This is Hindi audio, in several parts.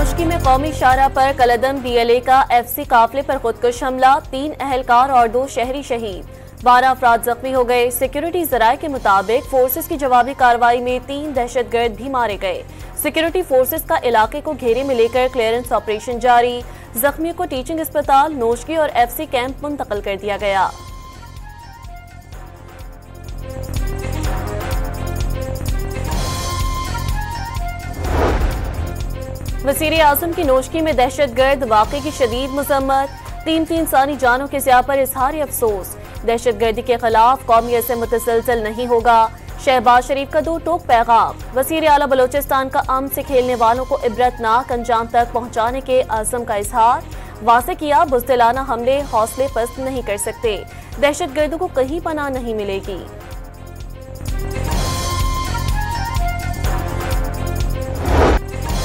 नोशकी में कौमी शाहरा पर कलदम DLA का FC काफिले पर खुदकुश हमला, 3 अहलकार और 2 शहरी शहीद, 12 अफराद जख्मी हो गए। सिक्योरिटी जराये के मुताबिक फोर्सेस की जवाबी कार्रवाई में 3 दहशतगर्द भी मारे गए। सिक्योरिटी फोर्सेस का इलाके को घेरे में लेकर क्लियरेंस ऑपरेशन जारी। जख्मियों को टीचिंग अस्पताल नोशकी और FC कैंप मुंतकिल कर दिया गया। वज़ीर आज़म की नोशकी में दहशतगर्द वाक़े की शदीद मज़म्मत, 3 इंसानी जानों के ज़िया पर इजहार अफसोस। दहशतगर्दी के खिलाफ कौमी असम मुतसलसल नहीं होगा। शहबाज शरीफ का 2 टोक पैगाम। वज़ीर आला बलोचिस्तान का अमन से खेलने वालों को इबरतनाक अंजाम तक पहुँचाने के आज़म का इजहार। वाज़ेह किया, बुज़दिलाना हमले हौसले पस्त नहीं कर सकते। दहशतगर्दों को कहीं पनाह नहीं मिलेगी।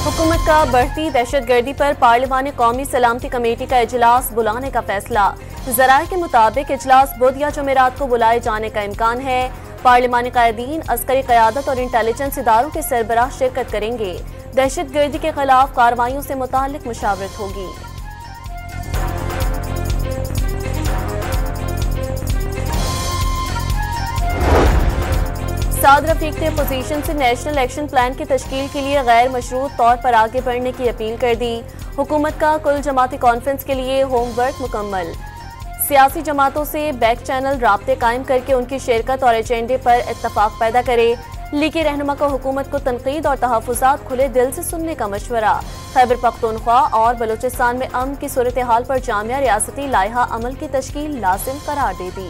हुकूमत का बढ़ती दहशतगर्दी पर पार्लिमानी कौमी सलामती कमेटी का इजलास बुलाने का फैसला। जराये के मुताबिक इजलास बुध या जुमेरात को बुलाए जाने का इम्कान है। पार्लिमानी कायदीन, अस्करी क़यादत और इंटेलिजेंस इदारों के सरबराह शिरकत करेंगे। दहशतगर्दी के खिलाफ कार्रवाइयों से मुताल्लिक मुशावरत होगी। साद रफीक ने अपोजिशन से नेशनल एक्शन प्लान की तश्कील के लिए गैर मशरूत तौर पर आगे बढ़ने की अपील कर दी। हुकूमत का कुल जमाती कॉन्फ्रेंस के लिए होमवर्क मुकम्मल। सियासी जमातों से बैक चैनल राब्ते कायम करके उनकी शिरकत और एजेंडे पर इत्तफाक पैदा करे। लीगी रहनुमा को हुकूमत को तनकीद और तहफ़्फ़ुज़ात खुले दिल से सुनने का मशवरा। खैबर पख्तूनख्वा और बलूचिस्तान में अमन की सूरत हाल पर जामिया रियासती लाइहा अमल की तश्कील लाजिम करार दे दी।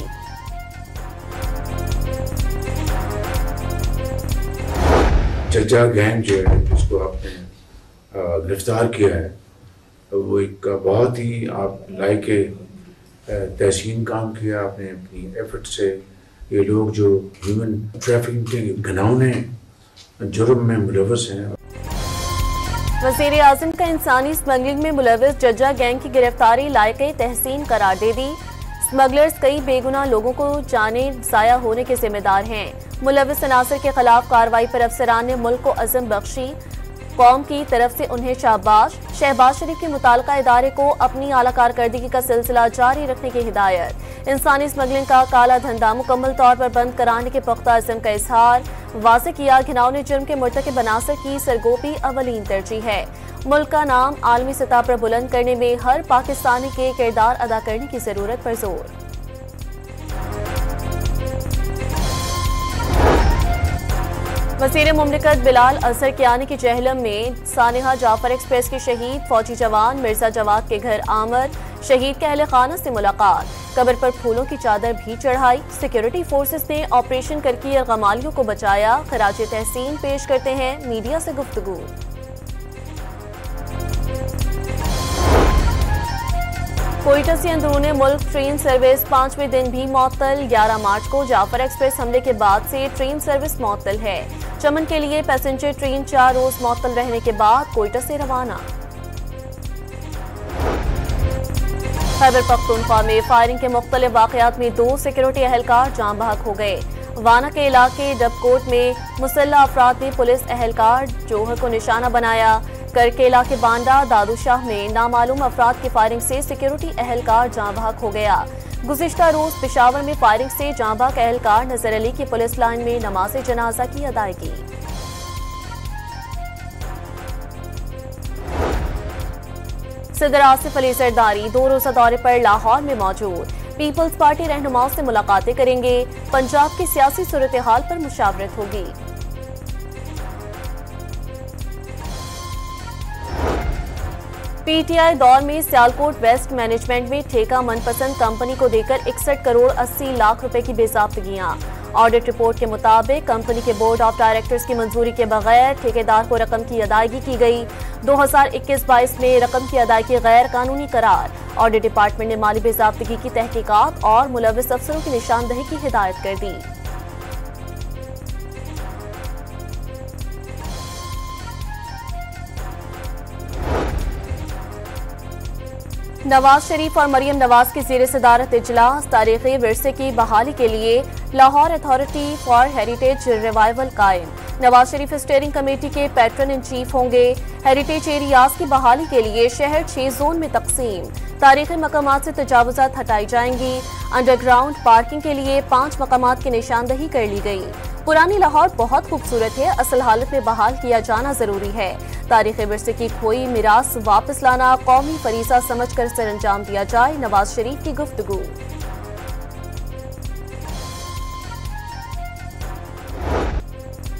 जज्जा गैंग जो है जिसको आपने गिरफ्तार किया है, वो एक बहुत ही आप लायके तहसीन काम किया आपने अपनी एफर्ट से। ये लोग जो ह्यूमन ट्रैफिकिंग के घिनौने जुर्म में मुलव्वस हैं। वज़ीर आज़म का इंसानी स्मगलिंग में मुलव्वस जज्जा गैंग की गिरफ्तारी लायके तहसीन करार दे दी। स्मगलर्स कई बेगुनाह लोगों को जाने ज़ाया होने के जिम्मेदार हैं। मुलव्वस अनासर के खिलाफ कार्रवाई पर अफसरान ने मुल्क को अज़म बख्शी। कौम की तरफ से उन्हें शाबाश। शहबाज शरीफ के मुताल्लिका इदारे को अपनी आला कारकर्दगी का सिलसिला जारी रखने की हिदायत। इंसानी स्मगलिंग का काला धंधा मुकम्मल तौर पर बंद कराने के पुख्ता अज़म का इजहार। वाज़ेह किया, घिनौने जुर्म के मुर्तकिब अनासर की सरगोपी अवलीन तरजीह है। मुल्क का नाम आलमी सतह पर बुलंद करने में हर पाकिस्तानी के किरदार अदा करने की जरूरत पर जोर। वज़ीर मुमलिकत बिलाल असर कियानी की जहलम में सानिहा जाफर एक्सप्रेस के शहीद फौजी जवान मिर्जा जवाद के घर आमद। शहीद के अहले खाना से मुलाकात, कब्र पर फूलों की चादर भी चढ़ाई। सिक्योरिटी फोर्सेस ने ऑपरेशन करके यरगमालियों को बचाया। खराज तहसीन पेश करते हैं मीडिया से गुफ्तगू। कोयटा से अंदरूने मुल्क ट्रेन सर्विस 5वें दिन भी मअतल। 11 मार्च को जाफर एक्सप्रेस हमले के बाद से ट्रेन सर्विस मअतल है। चमन के लिए पैसेंजर ट्रेन 4 रोज मअतल रहने के बाद कोयटा से रवाना। खैबर पख्तूनख्वा में फायरिंग के मुख्तलिफ वाकयात में 2 सिक्योरिटी अहलकार जान बहक हो गए। वाना के इलाके डबकोट में मुसल्लह अफराद ने पुलिस अहलकार जोहर को निशाना बनाया। करकेला के बांडा दादूशाह में नामालूम अफराद की फायरिंग से सिक्योरिटी अहलकार जान बहक हो गया। गुज़िश्ता रोज पेशावर में फायरिंग से जान बहक अहलकार नजर अली की पुलिस लाइन में नमाज जनाजा की अदायगी। सदर आसिफ अली जरदारी 2 रोजा दौरे पर लाहौर में मौजूद। पीपल्स पार्टी रहनुमाओं से मुलाकातें करेंगे। पंजाब की सियासी सूरत हाल पर मुशावरत होगी। PTI दौर में सियालकोट वेस्ट मैनेजमेंट में ठेका मनपसंद कंपनी को देकर 61 करोड़ 80 लाख रुपए की बेज़ाब्तगियां। ऑडिट रिपोर्ट के मुताबिक कंपनी के बोर्ड ऑफ डायरेक्टर्स की मंजूरी के बगैर ठेकेदार को रकम की अदायगी की गई। 2021-22 में रकम की अदायगी गैर कानूनी करार। ऑडिट डिपार्टमेंट ने माली बेज़ाब्तगी की तहकीकात और मुलव्वस अफसरों की निशानदही की हिदायत कर दी। नवाज शरीफ और मरियम नवाज की ज़ेर सदारत इजलास। तारीखी विरसे की बहाली के लिए Lahore authority for heritage revival कायम। नवाज शरीफ स्टीयरिंग कमेटी के पैट्रन इन चीफ होंगे। हेरिटेज एरियाज की बहाली के लिए शहर 6 जोन में तकसीम। तारीखी मकामात से तजावुजात हटाई जाएंगी। अंडरग्राउंड पार्किंग के लिए 5 मकामात की निशानदही कर ली गई। पुरानी लाहौर बहुत खूबसूरत है, असल हालत में बहाल किया जाना जरूरी है। तारीखी विरसे की खोई मिरास वापस लाना कौमी फरीजा समझकर सरअंजाम दिया जाए। नवाज शरीफ की गुफ्तगू।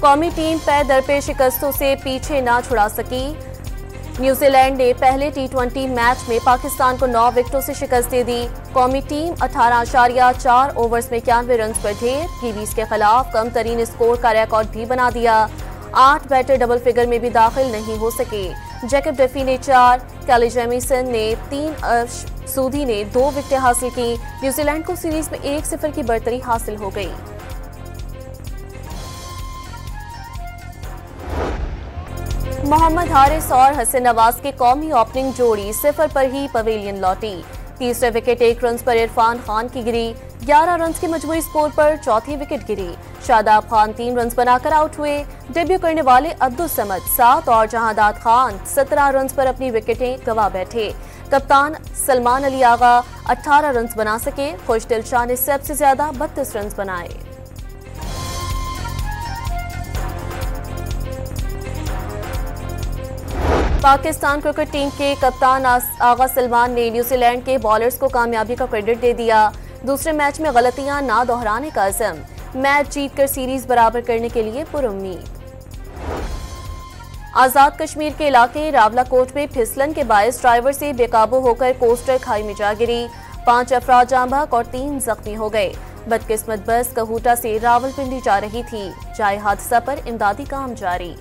कौमी टीम पैर दर पे शिकस्तों से पीछे ना छुड़ा सकी। न्यूजीलैंड ने पहले T20 मैच में पाकिस्तान को 9 विकेटों से शिकस्त दे दी। कौमी टीम 18.4 ओवर्स में 91 रन पर ढेर। कीवीज के खिलाफ कम तरीन स्कोर का रिकॉर्ड भी बना दिया। 8 बैटर डबल फिगर में भी दाखिल नहीं हो सके। जैकब डफी ने 4, कैली जेमिसन ने 3, सूदी ने 2 विकेटें हासिल की। न्यूजीलैंड को सीरीज में 1-0 की बढ़तरी हासिल हो गई। मोहम्मद हारिस और हसन नवाज की कौमी ओपनिंग जोड़ी 0 पर ही पवेलियन लौटी। तीसरे विकेट 1 रन पर इरफान खान की गिरी। 11 रन के मजमूई स्कोर पर चौथी विकेट गिरी। शादाब खान 3 रन बनाकर आउट हुए। डेब्यू करने वाले अब्दुल समद 7 और जहादात खान 17 रन पर अपनी विकेटें गंवा बैठे। कप्तान सलमान अली आगा 18 रन बना सके। खुशदिल शाह ने सबसे ज्यादा 32 रन बनाए। पाकिस्तान क्रिकेट टीम के कप्तान आगा सलमान ने न्यूजीलैंड के बॉलर्स को कामयाबी का क्रेडिट दे दिया। दूसरे मैच में गलतियां ना दोहराने का अज़म। मैच जीतकर सीरीज बराबर करने के लिए पुरुम्मीद। आजाद कश्मीर के इलाके रावलाकोट में फिसलन के बायस ड्राइवर से बेकाबू होकर कोस्टर खाई में जा गिरी। 5 अफराद जाँ बहक और 3 जख्मी हो गए। बदकिस्मत बस कहूटा से रावलपिंडी जा रही थी। जाए हादसा पर इमदादी काम जारी।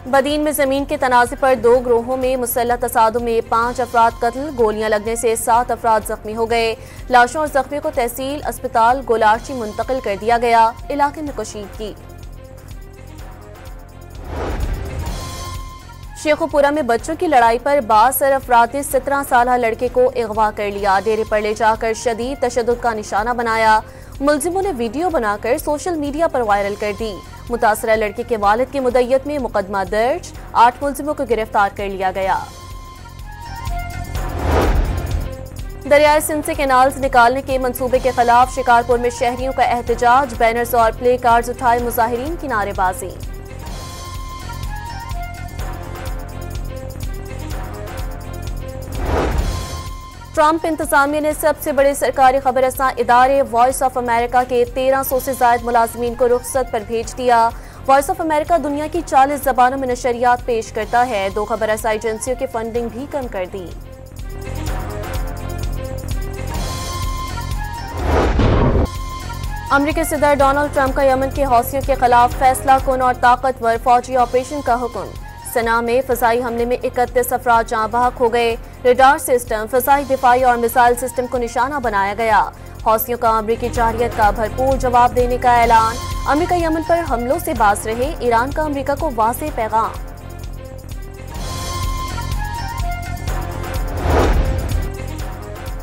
बदीन में जमीन के तनाज़े पर 2 ग्रोहों में मुसल्लह तसादुम में 5 अफराद कत्ल। गोलियां लगने से 7 अफराद जख्मी हो गए। लाशों और जख्मियों को तहसील अस्पताल गोलार्ची मुंतकिल कर दिया गया। इलाके में कशीदगी। शेखुपुरा में बच्चों की लड़ाई पर 62 अफराद ने 17 साल लड़के को अगवा कर लिया। डेरे पर ले जाकर शदीद तशद्दुद का निशाना बनाया। मुलजिमों ने वीडियो बनाकर सोशल मीडिया पर वायरल कर दी। मुतासरा लड़के के वालिद की मुद्दत में मुकदमा दर्ज। 8 मुलजिमों को गिरफ्तार कर लिया गया। दरियाए सिंध से कैनाल्स निकालने के मंसूबे के खिलाफ शिकारपुर में शहरियों का एहतजाज। बैनर्स और प्ले कार्ड्स उठाए मुजाहिरीन की नारेबाजी। ट्रंप इंतजामिया ने सबसे बड़े सरकारी खबरसां इदारे वॉइस ऑफ अमेरिका के 1300 से ज्यादा मुलाजमीन को रुखसत पर भेज दिया। वॉइस ऑफ अमेरिका दुनिया की 40 जबानों में नशरियात पेश करता है। 2 खबरसां एजेंसियों की फंडिंग भी कम कर दी। अमेरिकी सदर डोनाल्ड ट्रंप का यमन के हौसियों के खिलाफ फैसला कुन और ताकतवर फौजी ऑपरेशन का हुक्म। सना में फजाई हमले में 31 अफराद जाँ बहक हो गए। रडार सिस्टम, फजाई दिफाई और मिसाइल सिस्टम को निशाना बनाया गया। हौसियों का अमरीकी जारियत का भरपूर जवाब देने का ऐलान। अमेरिका यमन पर हमलों से बाज रहे। ईरान का अमेरिका को वाज़ेह पैगाम।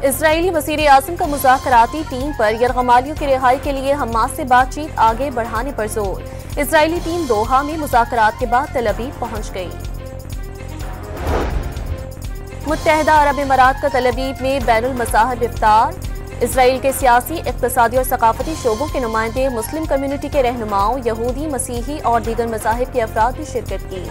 इजरायली वज़ीर आज़म का मुज़ाकराती टीम पर यरगमालियों की रिहाई के लिए हमास से बातचीत आगे बढ़ाने पर जोर। इजरायली टीम दोहा में मुज़ाकरात के बाद तल अवीव पहुंच गई। मुत्तहदा अरब इमारात का तल अवीव में बैनुल मज़ाहिब इफ्तार। इजराइल के सियासी, इक़्तिसादी और सकाफती शोबों के नुमाइंदे, मुस्लिम कम्युनिटी के रहनुमाओं, यहूदी, मसीही और दीगर मज़ाहिब के अफराद भी शिरकत की।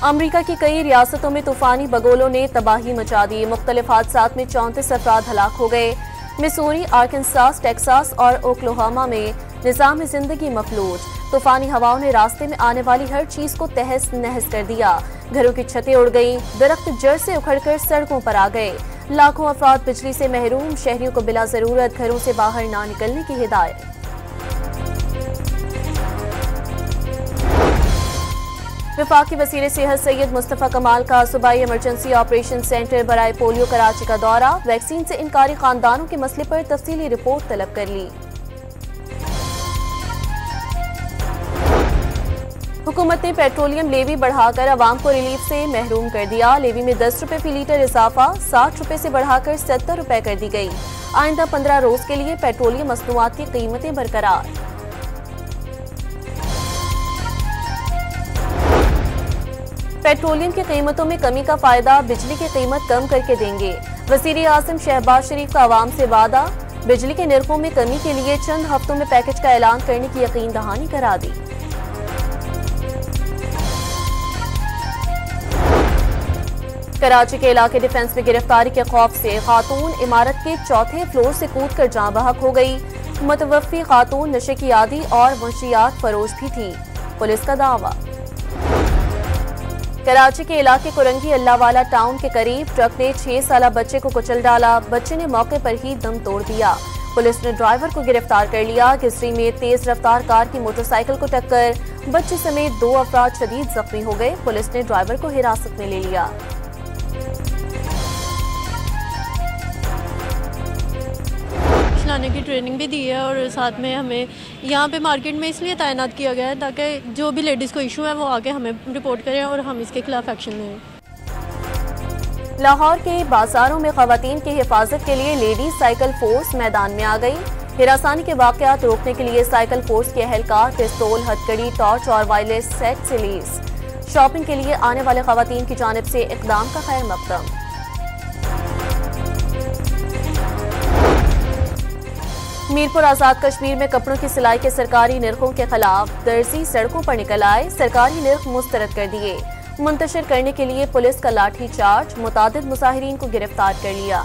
अमरीका की कई रियासतों में तूफानी बगोलों ने तबाही मचा दी। मुख्तलिफ हादसात में 34 अफराद हलाक हो गए। मिसूरी, आर्कनसास, टेक्सास और ओक्लाहोमा में निज़ाम जिंदगी मफलूज। तूफानी हवाओं ने रास्ते में आने वाली हर चीज को तहस नहस कर दिया। घरों की छतें उड़ गईं, दरख्त जड़ से उखड़कर सड़कों पर आ गए। लाखों अफराद बिजली से महरूम। शहरियों को बिला जरूरत घरों से बाहर ना निकलने की हिदायत। वफाकी वज़ीर सेहत सैयद मुस्तफ़ा कमाल का सूबाई इमरजेंसी ऑपरेशन सेंटर बराए पोलियो कराची का दौरा। वैक्सीन से इनकारी खानदानों के मसले पर तफसीली रिपोर्ट तलब कर ली। हुकूमत ने पेट्रोलियम लेवी बढ़ाकर आवाम को रिलीफ से महरूम कर दिया। लेवी में 10 रुपए फी लीटर इजाफा 60 रुपए से बढ़ाकर 70 रुपए कर दी गई। आइंदा 15 रोज के लिए पेट्रोलियम मसनूआत की कीमतें बरकरार। पेट्रोलियम की कीमतों में कमी का फायदा बिजली की कीमत कम करके देंगे। वज़ीर आज़म शहबाज शरीफ का आवाम से वादा, बिजली के निर्खों में कमी के लिए चंद हफ्तों में पैकेज का ऐलान करने की यकीन दहानी करा दी। कराची के इलाके डिफेंस में गिरफ्तारी के खौफ से खातून इमारत के चौथे फ्लोर से कूदकर जाँ बहक हो गई। मुतवफ़्फ़ी खातून नशे की आदी और वंशियात फरोश भी थी, पुलिस का दावा। कराची के इलाके कुरंगी अल्लाहवाला टाउन के करीब ट्रक ने 6 साला बच्चे को कुचल डाला। बच्चे ने मौके पर ही दम तोड़ दिया। पुलिस ने ड्राइवर को गिरफ्तार कर लिया। किसरी में तेज रफ्तार कार की मोटरसाइकिल को टक्कर, बच्चे समेत 2 अफराद शदीद जख्मी हो गए। पुलिस ने ड्राइवर को हिरासत में ले लिया। चलाने की ट्रेनिंग भी दी है और साथ में हमें यहाँ पे मार्केट में इसलिए तैनात किया गया है ताकि जो भी लेडीज़ को इशू है वो आके हमें रिपोर्ट करें और हम इसके खिलाफ एक्शन लें। लाहौर के बाजारों में खवातीन की हिफाजत के लिए लेडीज साइकिल फोर्स मैदान में आ गई। हिरासानी के वाकयात रोकने के लिए साइकिल फोर्स के अहलकार पिस्तौल, हथकड़ी, टॉर्च और वायरलेस सेट से लैस। शॉपिंग के लिए आने वाले खवातीन की जानिब से इकदाम का खैर मकदम। मीरपुर आजाद कश्मीर में कपड़ों की सिलाई के सरकारी निर्खों के खिलाफ दर्जी सड़कों पर निकल आए। सरकारी निर्ख मुस्तरद कर दिए। मुंतशिर करने के लिए पुलिस का लाठी चार्ज, मुतादिद मुजाहिरीन को गिरफ्तार कर लिया।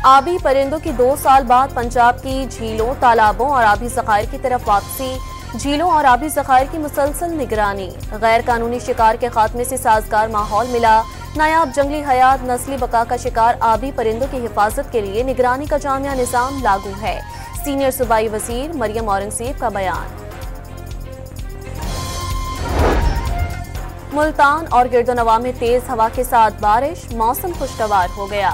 आबी परिंदों की 2 साल बाद पंजाब की झीलों, तालाबों और आबी ज़खायर की तरफ वापसी। झीलों और आबी ज़खायर की मुसलसल निगरानी। गैर कानूनी शिकार के खात्मे से साजगार माहौल मिला। नायाब जंगली हयात नस्ली बका का शिकार आबी परिंदों की हिफाजत के लिए निगरानी का जामिया निज़ाम लागू है। सीनियर सूबाई वजीर मरियम औरंगजेब का बयान। मुल्तान और गिरदोनवा में तेज हवा के साथ बारिश, मौसम खुशगवार हो गया।